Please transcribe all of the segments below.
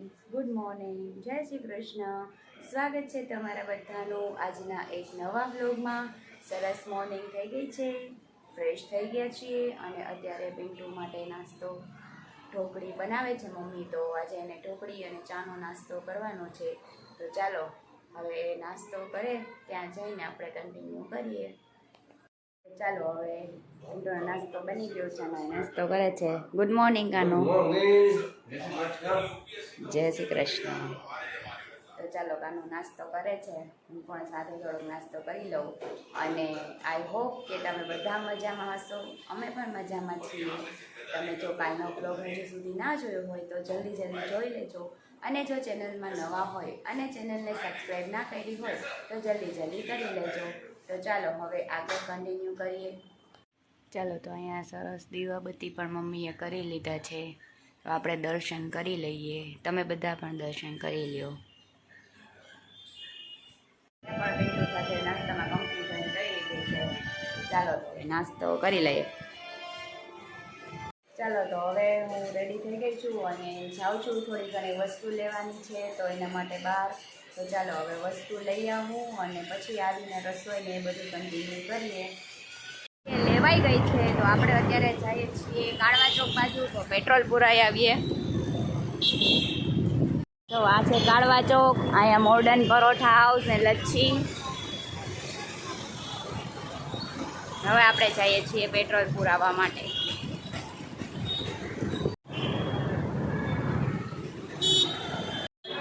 Good morning, જય શ્રી કૃષ્ણ. સ્વાગત છે તમારા બધાનું આજના એક નવા વ્લોગમાં. સરસ મોર્નિંગ થઈ ગઈ છે, ફ્રેશ થઈ ગયા છીએ અને અત્યારે પિન્ટુ માટે નાસ્તો ઢોકળી બનાવે છે મમ્મી. તો આજે એને ઢોકળી અને ચાનો નાસ્તો કરવાનો છે. તો ચાલો હવે નાસ્તો કરે ત્યાં જઈને આપણે કન્ટિન્યુ કરીએ. ચાલો હવે પિન્ટુનો નાસ્તો બની ગયો છે અને નાસ્તો કરે છે. ગુડ મોર્નિંગ કાનો. જય શ્રી કૃષ્ણ. તો ચાલો કાનો નાસ્તો કરે છે, હું પણ સાથે થોડોક નાસ્તો કરી લઉં. અને આઈ હોપ કે તમે બધા મજામાં હશો, અમે પણ મજામાં છીએ. તમે જો કાલનો બ્લોગ હજુ સુધી ના જોયો હોય તો જલ્દી જોઈ લેજો. અને જો ચેનલમાં નવા હોય અને ચેનલને સબસ્ક્રાઈબ ના કરી હોય તો જલ્દી કરી લેજો. તો ચાલો હવે આગળ કન્ટિન્યુ કરીએ. ચાલો તો અહીંયા સરસ દીવાબત્તી પણ મમ્મીએ કરી લીધા છે, તો આપણે દર્શન કરી લઈએ. તમે બધા પણ દર્શન કરી લ્યો. પણ પિન્ટુ સાથે નાસ્તામાં કમ્પ્લીટ કરી લીધી છે. ચાલો તો નાસ્તો કરી લઈએ. ચાલો તો હવે હું રેડી થઈ ગઈ છું અને જાઉં છું, થોડી ઘણી વસ્તુ લેવાની છે તો એના માટે બહાર. તો ચાલો હવે વસ્તુ લઈ આવું અને પછી આવીને રસોઈને એ બધું કન્ટિન્યુ કરીએ. લેવાઈ ગઈ છે તો આપણે અત્યારે જઈએ છીએ કાળવા ચોક બાજુ, તો પેટ્રોલ પુરાઈ આવીએ. તો આ છે કાળવા ચોક, અહીંયા મોર્ડન પરોઠા હાઉસ ને લચ્છી. હવે આપણે જઈએ છીએ પેટ્રોલ પુરાવવા માટે.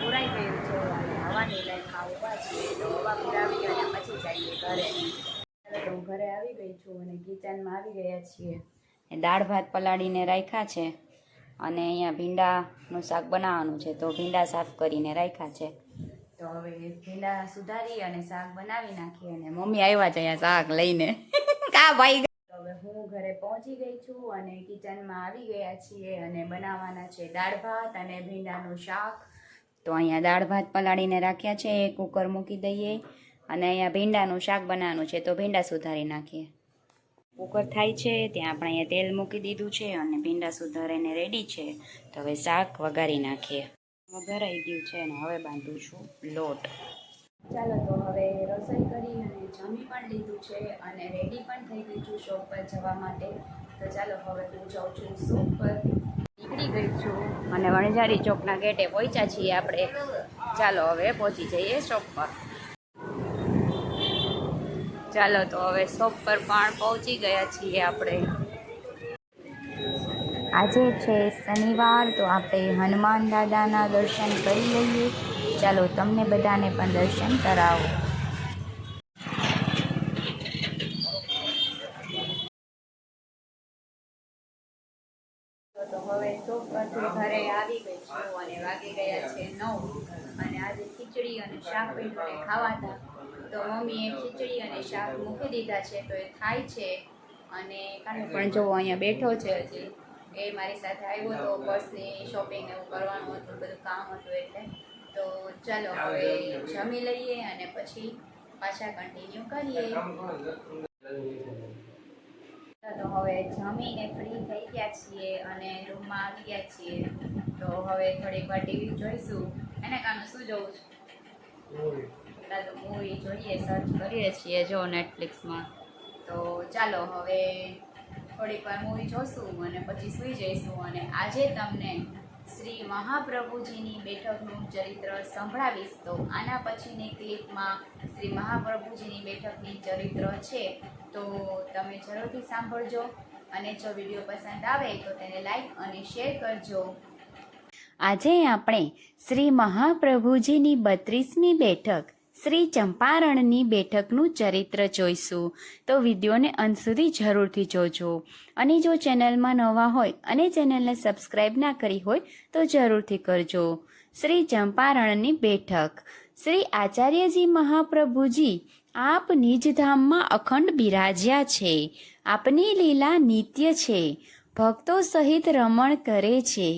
પુરાઈ ગયું છે અને હવાની લાઈનમાં ઊભા છીએ, તો હવા પુરાવી અને પછી જઈએ ઘરે. તો હું ઘરે આવી ગઈ છું અને કિચનમાં આવી ગયા છીએ. દાળ ભાત પલાળીને રાખ્યા છે અને અહીંયા ભીંડાનું શાક બનાવવાનું છે, તો ભીંડા સાફ કરીને રાખ્યા છે. તો હવે ભીંડા સુધારી અને શાક બનાવી નાખીએ. અને મમ્મી આવ્યા છે અહીંયા શાક લઈને. કા ભાઈ. હવે હું ઘરે પહોંચી ગઈ છું અને કિચનમાં આવી ગયા છીએ અને બનાવવાના છે દાળ ભાત અને ભીંડાનું શાક. તો અહીંયા દાળ ભાત પલાળીને રાખ્યા છે, કુકર મૂકી દઈએ. અને અહીંયા ભીંડાનું શાક બનાવવાનું છે, તો ભીંડા સુધારી નાખીએ. કુકર થાય છે ત્યાં આપણે અહીંયા તેલ મૂકી દીધું છે અને ભીંડા સુધારીને રેડી છે. તો હવે શાક વઘારી નાખીએ. વઘારાઈ ગયું છે અને હવે બાંધું છું લોટ. ચાલો તો હવે રસોઈ કરી અને જમી પણ લીધું છે અને રેડી પણ થઈ ગઈ છું શોપ પર જવા માટે. તો ચાલો હવે હું જાઉં છું શોપ પર. નીકળી ગઈ છું અને વણઝારી ચોકના ગેટે પહોંચ્યા છીએ આપણે. ચાલો હવે પહોંચી જઈએ શોપ પર. ચાલો તો હવે શોપ પર પણ પહોંચી ગયા છીએ આપણે. આજે છે શનિવાર, તો આપણે હનુમાન દાદાના દર્શન કરી લઈએ. ચાલો તમને બધાને પણ દર્શન કરાવો. તો હવે શોપ પરથી ઘરે આવી ગઈ છું અને વાગી ગયા છે 9. અને આજે ખીચડી અને શાક પીઠોને ખાવા હતા, તો મમ્મીએ ખીચડી અને શાક મૂકી દીધા છે, તો એ થાય છે. અને કાનો પણ જો અહીંયા બેઠો છે હજી, એ મારી સાથે આવ્યો તો બસની શોપિંગ એવું કરવાનું હતું, બધું કામ હતું એટલે. તો ચાલો હવે જમી લઈએ અને પછી પાછા કન્ટિન્યુ કરીએ. તો હવે જમીને ફ્રી થઈ ગયા છીએ અને રૂમમાં આવી ગયા છીએ. તો હવે થોડીક વાર ટીવી જોઈશું. એને કાનું શું જોવું છે? મૂવી જોઈએ, સર્ચ કરીએ છીએ જો નેટફ્લિક્સમાં. તો ચાલો હવે થોડીક વાર મૂવી જોઈશું અને પછી સૂઈ જઈશું. અને આજે તમને શ્રી મહાપ્રભુજીની બેઠકનું ચરિત્ર સંભળાવીશ. તો આના પછીની ક્લિપમાં શ્રી મહાપ્રભુજીની બેઠકની ચરિત્ર છે, તો તમે જરૂરથી સાંભળજો. અને જો વિડીયો પસંદ આવે તો તેને લાઈક અને શેર કરજો. આજે આપણે શ્રી મહાપ્રભુજીની 32મી બેઠક શ્રી ચંપારણની બેઠકનું ચરિત્ર જોઈશું. તો વિડીયોને અંત સુધી જરૂરથી જોજો. અને જો ચેનલમાં નવા હોય અને ચેનલને સબસ્ક્રાઈબ ના કરી હોય તો જરૂરથી કરજો. શ્રી ચંપારણની બેઠક. શ્રી આચાર્યજી મહાપ્રભુજી આપ નિજધામમાં અખંડ બિરાજ્યા છે. આપની લીલા નિત્ય છે, ભક્તો સહિત રમણ કરે છે.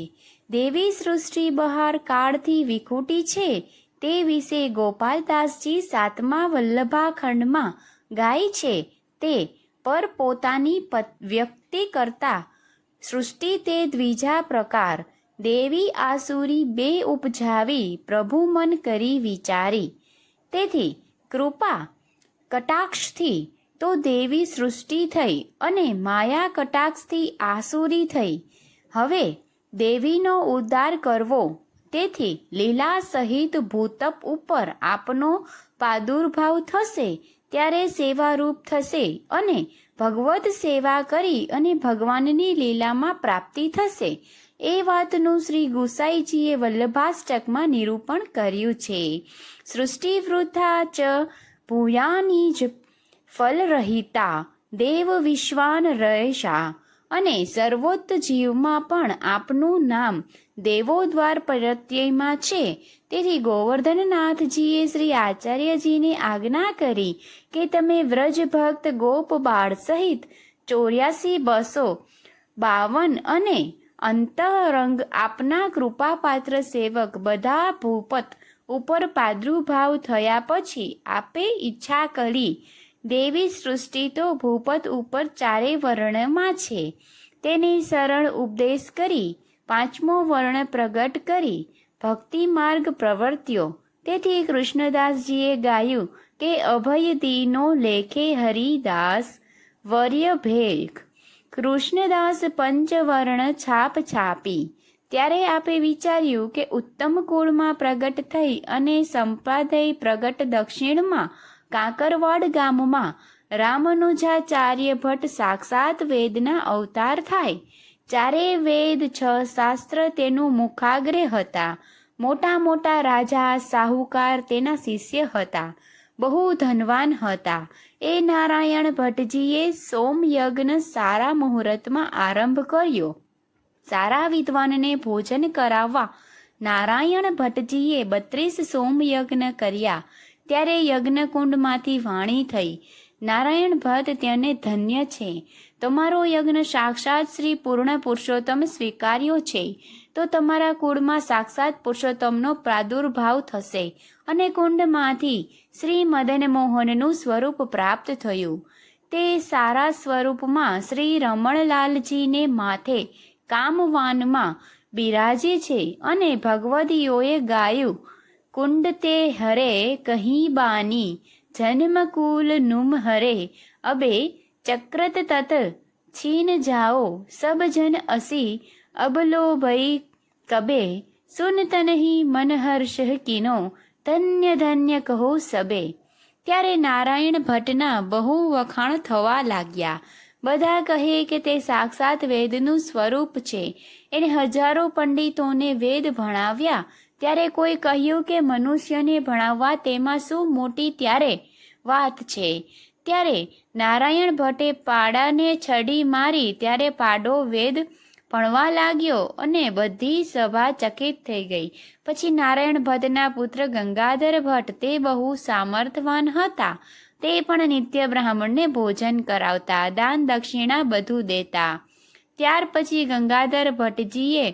દેવી સૃષ્ટિ બહાર કાળથી વિખૂટી છે, તે વિશે ગોપાલદાસજી 7મા વલ્લભાખંડમાં ગાય છે. તે પર પોતાની વ્યક્તિ કરતા સૃષ્ટિ તે દ્વિજા પ્રકાર દેવી આસુરી બે ઉપજાવી પ્રભુ મન કરી વિચારી. તેથી કૃપા કટાક્ષથી તો દેવી સૃષ્ટિ થઈ અને માયા કટાક્ષથી આસુરી થઈ. હવે દેવીનો ઉદ્ધાર કરવો, તેથી લીલા સહિત ભૂતપ ઉપર આપનો પ્રાદુર્ભાવ થશે ત્યારે સેવારૂપ થશે અને ભગવત સેવા કરી અને ભગવાનની લીલામાં પ્રાપ્તિ થશે. એ વાતનું શ્રી ગુસાઈજીએ વલ્લભાષ્ટકમાં નિરૂપણ કર્યું છે. સૃષ્ટિ વૃથા ચ ભૂયાની જ ફલરહિતા દેવ વિશ્વાન રહેશા. અને સર્વોત્ત જીવમાં પણ આપનું નામ દેવો દ્વાર પ્રત્યયમાં છે. તેથી ગોવર્ધનનાથજીએ શ્રી આચાર્યજીને આજ્ઞા કરી કે તમે વ્રજ ભક્ત ગોપ બાળ સહિત 84,252 અને અંતરંગ આપના કૃપાપાત્ર સેવક બધા ભૂપત ઉપર પ્રાદુર્ભાવ થયા પછી આપે ઈચ્છા કરી. દેવી સૃષ્ટિ તો ભૂપત ઉપર ચારે વર્ણમાં છે તેની સરળ ઉપદેશ કરી 5મો વર્ણ પ્રગટ કરી ભક્તિ માર્ગ પ્રવર્ત્યો. તેથી કૃષ્ણદાસજીએ ગાયું કે અભય દીનો લેખે હરિદાસ વર્ય ભેખ કૃષ્ણદાસ પંચવર્ણ છાપ છાપી. ત્યારે આપે વિચાર્યું કે ઉત્તમ કુળમાં પ્રગટ થઈ અને સંપાદય પ્રગટ દક્ષિણમાં કાંકરવાડ ગામમાં રામનુજાચાર્ય ભટ્ટ સાક્ષાત વેદના અવતાર થાય. ચારે વેદ 6 શાસ્ત્ર તેનું મુખાગ્રે હતા. મોટા મોટા રાજા સાહુકાર તેના શિષ્ય હતા. બહુ ધનવાન હતા. એ નારાયણ ભટ્ટજીએ સોમયજ્ઞ સારા મુહૂર્તમાં આરંભ કર્યો. સારા વિદ્વાનને ભોજન કરાવવા નારાયણ ભટ્ટજીએ 32 સોમયજ્ઞ કર્યા. ત્યારે યજ્ઞકુંડમાંથી વાણી થઈ, નારાયણ ભટ્ટ તેને ધન્ય છે. તમારો યજ્ઞ સાક્ષાત શ્રી પૂર્ણ પુરુષોત્તમ સ્વીકાર્યો છે. તો તમારા કુળમાં સાક્ષાત પુરુષોત્તમનો પ્રાદુર્ભાવ થશે અને કુંડમાંથી શ્રી મદન મોહનનું સ્વરૂપ પ્રાપ્ત થયું. તે સારા સ્વરૂપમાં શ્રી રમણલાલજીને માથે કામવાનમાં બિરાજે છે અને ભગવદીઓએ ગાયું, કુંડ તે હરે કહી બાની જન્મકુલ નુમ હરે અબે ચક્રત તત છીન જાઓ સબ જન અસી અબલો ભઈ કબે સુન તનહી મન હર્ષ કિનો ધન્ય ધન્ય કહો સબે. ત્યારે નારાયણ ભટ્ટના બહુ વખાણ થવા લાગ્યા. બધા કહે કે તે સાક્ષાત વેદનું સ્વરૂપ છે. એને હજારો પંડિતોને વેદ ભણાવ્યા. ત્યારે કોઈ કહ્યું કે મનુષ્યને ભણાવવા તેમાં શું મોટી ત્યારે વાત છે. ત્યારે નારાયણ ભટ્ટે પાડાને છડી મારી. ત્યારે પાડો વેદ ભણવા લાગ્યો અને બધી સભા ચકિત થઈ ગઈ. પછી નારાયણ ભટ્ટના પુત્ર ગંગાધર ભટ્ટ તે બહુ સામર્થવાન હતા. તે પણ નિત્ય બ્રાહ્મણને ભોજન કરાવતા, દાન દક્ષિણા બધું દેતા. ત્યાર પછી ગંગાધર ભટ્ટજીએ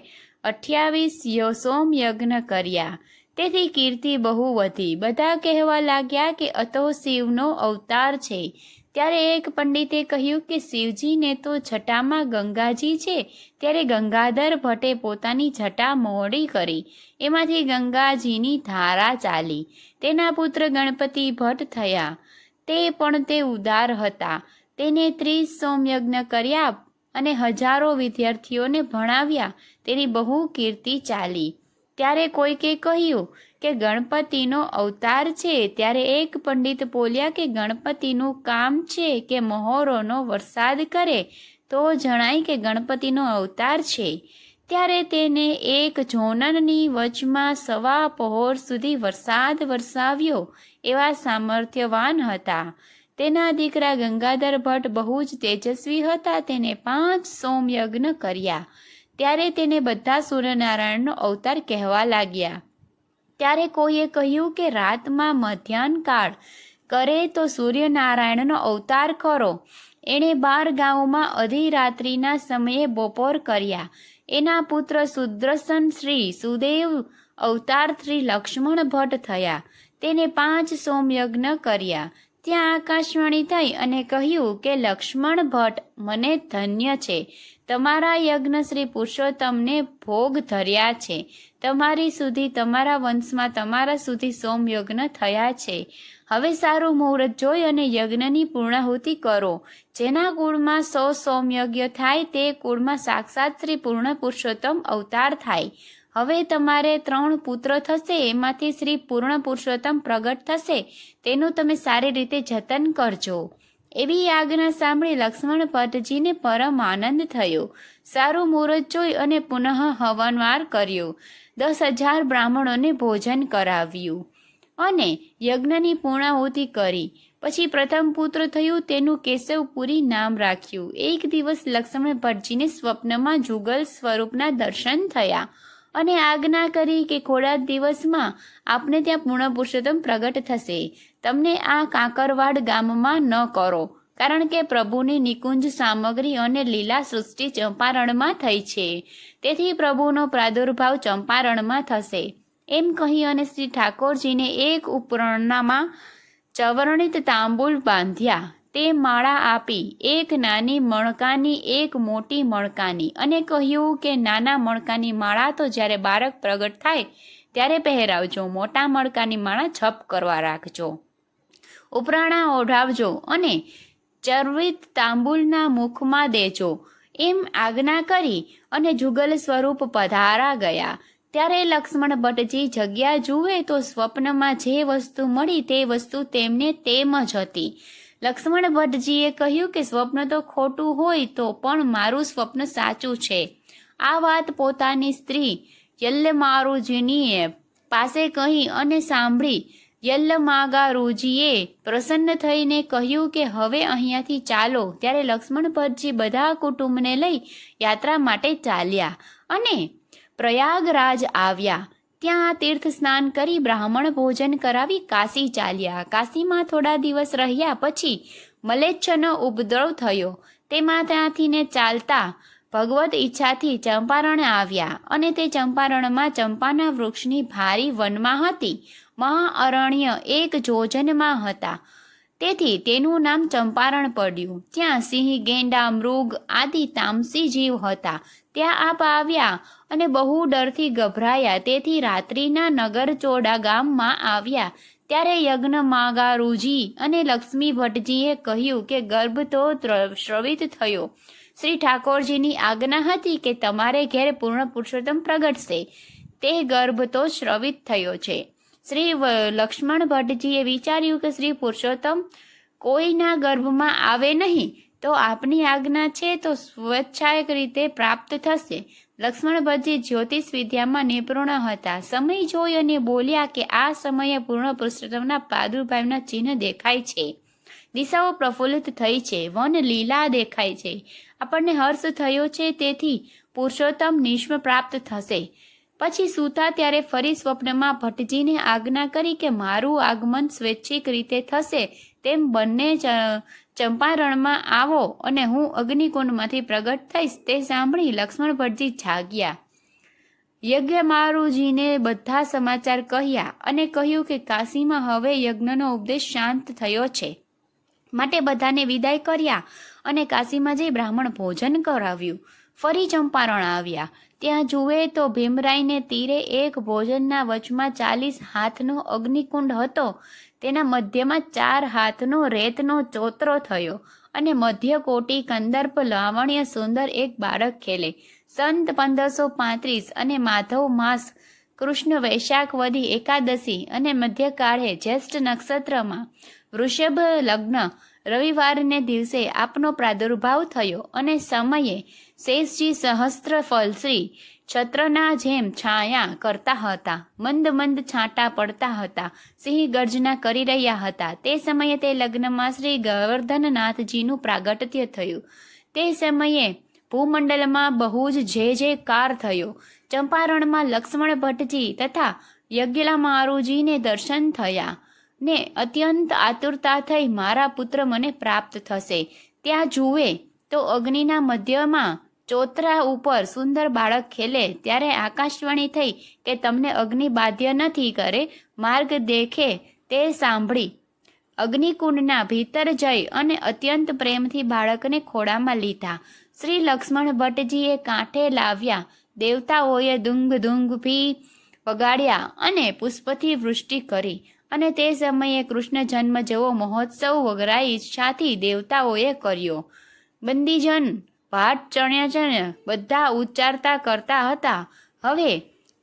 28 સોમયજ્ઞ કર્યા. તેથી કીર્તિ બહુ વધી. બધા કહેવા લાગ્યા કે અતો શિવનો અવતાર છે. ત્યારે એક પંડિતે કહ્યું કે શિવજીને તો જટામાં ગંગાજી છે. ત્યારે ગંગાધર ભટ્ટે પોતાની જટા મોડી કરી. એમાંથી ગંગાજીની ધારા ચાલી. તેના પુત્ર ગણપતિ ભટ્ટ થયા. તે પણ તે ઉદાર હતા. તેને 30 સોમયજ્ઞ કર્યા અને હજારો વિદ્યાર્થીઓને ભણાવ્યા. તેની બહુ કીર્તિ ચાલી. ત્યારે કોઈકે કહ્યું કે ગણપતિનો અવતાર છે. ત્યારે એક પંડિત બોલ્યા કે ગણપતિનું કામ છે કે મહોરોનો વરસાદ કરે તો જણાય કે ગણપતિનો અવતાર છે. ત્યારે તેને એક જોનનની વચમાં 1.25 પહોર સુધી વરસાદ વરસાવ્યો. એવા સામર્થ્યવાન હતા. તેના દીકરા ગંગાધર ભટ્ટ બહુ જ તેજસ્વી હતા. તેને 5 સોમયજ્ઞ કર્યા. ત્યારે તેને બધા સૂર્યનારાયણનો અવતાર કહેવા લાગ્યા. ત્યારે કોઈએ કહ્યું કે રાતમાં મધ્યાહન કાળ કરે તો સૂર્યનારાયણનો અવતાર કરો. એણે 12 ગામોમાં અધિરાત્રિના સમયે બપોર કર્યા. એના પુત્ર સુદર્શન શ્રી સુદેવ અવતાર શ્રી લક્ષ્મણ ભટ્ટ થયા. તેને 5 સોમયજ્ઞ કર્યા. ત્યાં આકાશવાણી થઈ અને કહ્યું કે લક્ષ્મણ ભટ્ટ, મને ધન્ય છે, તમારા યજ્ઞ શ્રી પુરુષોત્તમને ભોગ ધર્યા છે. તમારી સુધી, તમારા વંશમાં તમારા સુધી સોમયજ્ઞ થયા છે. હવે સારું મુહૂર્ત જોઈ અને યજ્ઞની પૂર્ણાહુતિ કરો. જેના કુળમાં 100 સોમયજ્ઞ થાય તે કુળમાં સાક્ષાત શ્રી પૂર્ણ પુરુષોત્તમ અવતાર થાય. હવે તમારે 3 પુત્ર થશે, એમાંથી શ્રી પૂર્ણ પુરુષોત્તમ પ્રગટ થશે, તેનું તમે સારી રીતે જતન કરજો. એવી આજ્ઞા સાંભળી લક્ષ્મણ ભટ્ટજીને પરમ આનંદ થયો. સારું મુહૂર્ત જોઈ અને પુનઃ હવનવાર કર્યો. 10,000 બ્રાહ્મણોને ભોજન કરાવ્યું અને યજ્ઞની પૂર્ણાહુતિ કરી. પછી પ્રથમ પુત્ર થયું, તેનું કેશવપુરી નામ રાખ્યું. એક દિવસ લક્ષ્મણ ભટ્ટજીને સ્વપ્નમાં જુગલ સ્વરૂપના દર્શન થયા અને આજ્ઞા કરી કે થોડા દિવસમાં આપને ત્યાં પૂર્ણ પુરુષોત્તમ પ્રગટ થશે. તમને આ કાંકરવાડ ગામમાં ન કરો, કારણ કે પ્રભુની નિકુંજ સામગ્રી અને લીલા સૃષ્ટિ ચંપારણમાં થઈ છે. તેથી પ્રભુનો પ્રાદુર્ભાવ ચંપારણમાં થશે. એમ કહી અને શ્રી ઠાકોરજીને એક ઉપરણામાં ચવર્ણિત તાંબુલ બાંધ્યા. તે માળા આપી, એક નાની મણકાની, એક મોટી મણકાની, અને કહ્યું કે નાના મણકાની માળા તો જ્યારે બાળક પ્રગટ થાય ત્યારે પહેરાવજો, મોટા મણકાની માળા છપ કરવા રાખજો, ઉપરાણા ઓઢાવજો અને ચર્વિત તાંબુલના મુખમાં દેજો. એમ આજ્ઞા કરી અને જુગલ સ્વરૂપ પધારા ગયા. ત્યારે લક્ષ્મણ ભટ્ટજી જગ્યા જુએ તો સ્વપ્નમાં જે વસ્તુ મળી તે વસ્તુ તેમને તેમ જ હતી. લક્ષ્મણ ભટ્ટજીએ કહ્યું કે સ્વપ્ન તો ખોટું હોય તો પણ મારું સ્વપ્ન સાચું છે. આ વાત પોતાની સ્ત્રી યલ્લમારુજીની પાસે કહી અને સાંભળી યલ્લમાગારુજીએ પ્રસન્ન થઈને કહ્યું કે હવે અહીંયાથી ચાલો. ત્યારે લક્ષ્મણ ભટ્ટજી બધા કુટુંબને લઈ યાત્રા માટે ચાલ્યા અને પ્રયાગરાજ આવ્યા. ત્યાં તીર્થ સ્નાન કરી બ્રાહ્મણ ભોજન કરાવી કાશી ચાલ્યા. કાશીમાં થોડા દિવસ રહ્યા પછી મલેચ્છનો ઉપદ્રવ થયો. તેમાં ત્યાંથી ને ચાલતા ભગવત ઈચ્છાથી ચંપારણ આવ્યા અને તે ચંપારણમાં ચંપાના વૃક્ષની ભારી વનમાં હતી. મહાઅરણ્ય 1 જોજનમાં હતા, તેથી તેનું નામ ચંપારણ પડ્યું. ત્યાં સિંહ, ગેંડા, મૃગ આદિ તામસી જીવ હતા. ત્યાં આપ આવ્યા અને બહુ ડરથી ગભરાયા, તેથી રાત્રિના નગરચોડા ગામમાં આવ્યા. ત્યારે યજ્ઞમાગારુજી અને લક્ષ્મી ભટ્ટજીએ કહ્યું કે ગર્ભ તો સ્રવિત થયો. શ્રી ઠાકોરજીની આજ્ઞા હતી કે તમારે ઘેર પૂર્ણ પુરુષોત્તમ પ્રગટશે, તે ગર્ભ તો સ્રવિત થયો છે. શ્રી લક્ષ્મણ ભટ્ટજીએ વિચાર્યું કે શ્રી પુરુષોત્તમ કોઈના ગર્ભમાં આવે નહીં, તો આપની આજ્ઞા છે તો સ્વચ્છાયક રીતે પ્રાપ્ત થશે. લક્ષ્મણ ભટ્ટજી જ્યોતિષ વિદ્યામાં નિપુણ હતા. સમય જોઈ અને બોલ્યા કે આ સમયે પૂર્ણ પુરુષોત્તમના પ્રાદુર્ભાવના ચિહ્ન દેખાય છે. દિશાઓ પ્રફુલ્લિત થઈ છે, વન લીલા દેખાય છે. આપણને હર્ષ થયો છે, તેથી પુરુષોત્તમ નિષ્મ પ્રાપ્ત થશે. પછી સૂતા ત્યારે ફરી સ્વપ્નમાં ભટ્ટજીને આજ્ઞા કરી કે મારું આગમન સ્વૈચ્છિક રીતે થશે, તેમ બંને ચંપારણમાં આવો અને હું અગ્નિકુંડમાંથી પ્રગટ થઈશ. તે સાંભળી લક્ષ્મણ ભટ્ટજી જાગ્યા. યજ્ઞમારુજીને બધા સમાચાર કહ્યા અને કહ્યું કે કાશીમાં હવે યજ્ઞનો ઉપદેશ શાંત થયો છે, માટે બધાને વિદાય કર્યા અને કાશીમાં જઈ બ્રાહ્મણ ભોજન કરાવ્યું. ફરી ચંપારણ આવ્યા. ત્યાં જુએ તો ભીમરાઈને તીરે એક ભોજનના વચમાં 40 હાથનો અગ્નિકુંડ હતો. તેના મધ્યમાં 4 હાથનો રેતનો ચોતરો થયો અને મધ્ય કોટી કંદર્પ લાવણ્ય સુંદર એક બાળક ખેલે. સંત 1535 અને માધવ માસ કૃષ્ણ વૈશાખ વદી એકાદશી અને મધ્યકાળે જ્યેષ્ઠ નક્ષત્રમાં વૃષભ લગ્ન રવિવારને દિવસે આપનો પ્રાદુર્ભાવ થયો અને સમયે શેષજી સહસ્ત્ર ફલશ્રી છત્રના જેમ છાયા કરતા હતા. મંદ મંદ છાંટા પડતા હતા. સિંહ ગર્જના કરી રહ્યા હતા. તે સમયે તે લગ્નમાં શ્રી ગવર્ધનનાથજીનું પ્રાગટ્ય થયું. તે સમયે ભૂમંડળમાં બહુ જ જયકાર થયો. ચંપારણમાં લક્ષ્મણ ભટ્ટજી તથા યજ્ઞમારુજીને દર્શન થયા ને અત્યંત આતુરતા થઈ મારા પુત્ર મને પ્રાપ્ત થશે. ત્યાં જુએ તો અગ્નિના મધ્યમાં ચોતરા ઉપર સુંદર બાળક ખેલે. ત્યારે આકાશવાણી થઈ કે તમને અગ્નિ બાધ્ય નથી કરે, માર્ગ દેખે તે સાંભળી અગ્નિકુંડના ભીતર જઈ અને અત્યંત પ્રેમથી બાળકને ખોળામાં લીધા. શ્રી લક્ષ્મણ ભટ્ટજીએ કાંઠે લાવ્યા. દેવતાઓએ દુંગ દુંગ ભી વગાડ્યા અને પુષ્પથી વૃષ્ટિ કરી. અને તે સમયે કૃષ્ણ જન્મ જેવો મહોત્સવ વગરાઈ ઈચ્છાથી દેવતાઓએ કર્યો. બંદીજન ભાટ ચણ્યા બધા ઉચ્ચારતા કરતા હતા. હવે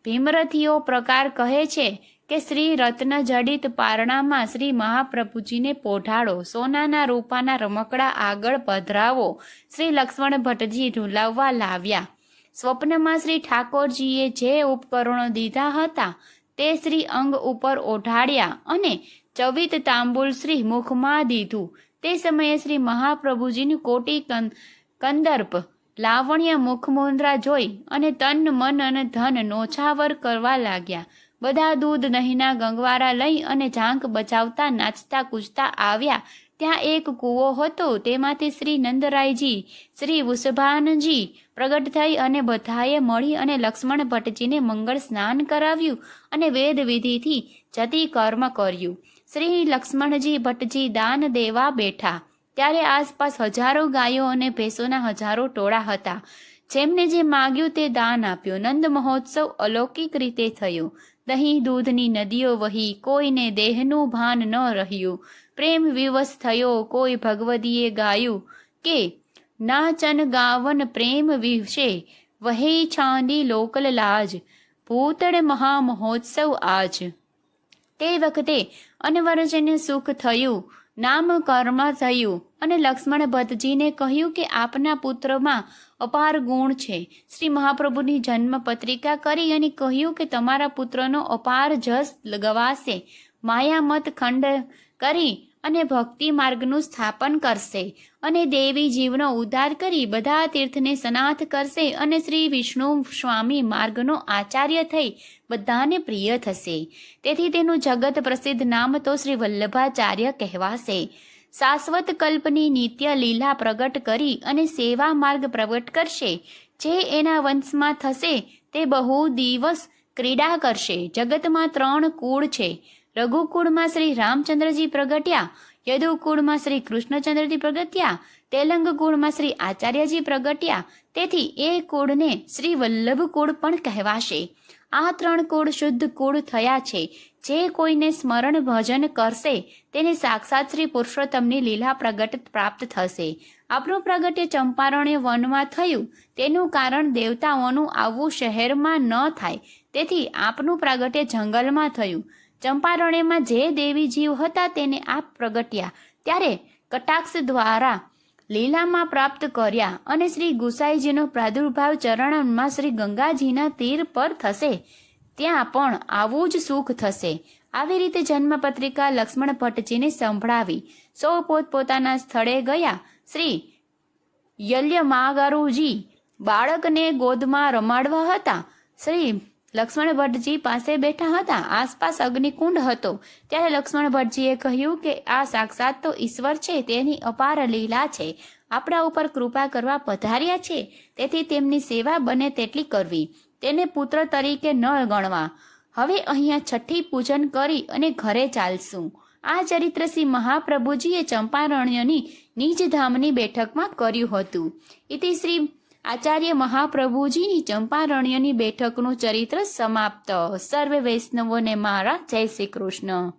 ભીમરથીઓ પ્રકાર કહે છે કે શ્રી રત્ન જડિત પારણામાં શ્રી મહાપ્રભુજીને પોઢાડો, સોનાના રૂપાના રમકડા આગળ પધરાવો. શ્રી લક્ષ્મણ ભટ્ટજી ઝુલાવવા લાવ્યા. સ્વપ્નમાં શ્રી ઠાકોરજીએ જે ઉપકરણો દીધા હતા તે શ્રી અંગ ઉપર ઓઢાડ્યા અને ચવિત તાંબુલ શ્રી મુખમાં દીધું. તે સમયે શ્રી મહાપ્રભુજીની કોટી કંદર્પ લાવણ્ય મુખમુદ્રા જોઈ અને તન મન અને ધન નોછાવર કરવા લાગ્યા. બધા દૂધ દહીંના ગંગવારા લઈ અને ઝાંક બજાવતા નાચતા કૂદતા આવ્યા. ત્યાં એક કૂવો હતો. તેમાંથી શ્રી નંદરાયજી શ્રી વૃષભાનજી પ્રગટ થઈ અને બધાએ મળી અને લક્ષ્મણ ભટ્ટજીને મંગળ સ્નાન કરાવ્યું અને વેદ વિધિથી જતી કર્મ કર્યું. શ્રી લક્ષ્મણજી ભટ્ટજી દાન દેવા બેઠા ત્યારે આસપાસ હજારો ગાયો અને ભેંસોના હજારો ટોળા હતા. જેમને જે માગ્યું તે દાન આપ્યું. નંદ મહોત્સવ અલૌકિક રીતે થયો. દહીં દૂધની નદીઓ વહી, કોઈને દેહનું ભાન ન રહ્યું. પ્રેમ વિવશ થયો, કોઈ ભગવદીએ ગાયું કે નાચન ગાવન પ્રેમ વિશે વહે છાંદી લોકલ લાજ, ભૂતળ મહા મહોત્સવ આજ. તે વખતે અનવરજને સુખ થયું, નામ કર્મ થયું અને લક્ષ્મણ ભટ્ટજીને કહ્યું કે આપના પુત્રમાં અપાર ગુણ છે. શ્રી મહાપ્રભુની જન્મ પત્રિકા કરી અને કહ્યું કે તમારા પુત્રનો અપાર જસ ગવાશે, માયામત ખંડ કરી અને ભક્તિ માર્ગનું સ્થાપન કરશે અને દેવી જીવનો ઉદ્ધાર કરી બધા તીર્થને સનાથ કરશે અને શ્રી વિષ્ણુ સ્વામી માર્ગનો આચાર્ય થઈ બધાને પ્રિય થશે. તેથી તેનું જગત પ્રસિદ્ધ નામ તો શ્રી વલ્લભાચાર્ય કહેવાશે. શાશ્વત કલ્પની નિત્ય લીલા પ્રગટ કરી અને સેવા માર્ગ પ્રગટ કરશે. જે એના વંશમાં થશે તે બહુ દિવસ ક્રીડા કરશે. જગતમાં 3 કુળ છે. રઘુકુળમાં શ્રી રામચંદ્રજી પ્રગટ્યા, યદુકુળમાં શ્રી કૃષ્ણચંદ્રજી પ્રગટ્યા, તેલંગ કુળમાં શ્રી આચાર્યજી પ્રગટ્યા. તેથી એ કુળને શ્રી વલ્લભ કુળ પણ કહેવાશે. આ 3 કુળ શુદ્ધ કુળ થયા છે. જે કોઈને સ્મરણ ભજન કરશે તેને સાક્ષાત શ્રી પુરુષોત્તમની લીલા પ્રગટ પ્રાપ્ત થશે. આપણું પ્રગટ્ય ચંપારણ્ય વનમાં થયું તેનું કારણ દેવતાઓનું આવવું શહેરમાં ન થાય, તેથી આપનું પ્રાગટ્ય જંગલમાં થયું. ચંપારણ્યમાં જે દેવી જીવ હતા તેને આપ પ્રગટ્યા ત્યારે કટાક્ષ દ્વારા લીલામાં પ્રાપ્ત કર્યા અને શ્રી ગુસાઈજીનો પ્રાદુર્ભાવ ચરણમાં શ્રી ગંગાજીના તીર પર થશે. ત્યાં પણ આવું જ સુખ થશે. આવી રીતે જન્મપત્રિકા લક્ષ્મણ ભટ્ટજીને સંભળાવી. સૌ પોતપોતાના સ્થળે ગયા. શ્રી યલ્યમાગારુજી બાળકને ગોદમાં રમાડવા હતા. શ્રી લક્ષ્મણ ભટ્ટજી પાસે બેઠા હતા. આસપાસ અગ્નિકુંડ હતો. ત્યારે લક્ષ્મણ ભટ્ટજીએ કહ્યું કે આ સાક્ષાત તો ઈશ્વર છે, તેની અપાર લીલા છે. આપણા ઉપર કૃપા કરવા પધાર્યા છે, તેથી તેમની સેવા બને તેટલી કરવી, તેને પુત્ર તરીકે ન ગણવા. હવે અહીંયા છઠ્ઠી પૂજન કરી અને ઘરે ચાલશું. આ ચરિત્ર શ્રી મહાપ્રભુજીએ ચંપારણ્યની નિજધામની બેઠકમાં કર્યું હતું. ઇતિ શ્રી આચાર્ય મહાપ્રભુજીની ચંપારણ્યની બેઠકનું ચરિત્ર સમાપ્ત. સર્વે વૈષ્ણવોને મારા જય શ્રી કૃષ્ણ.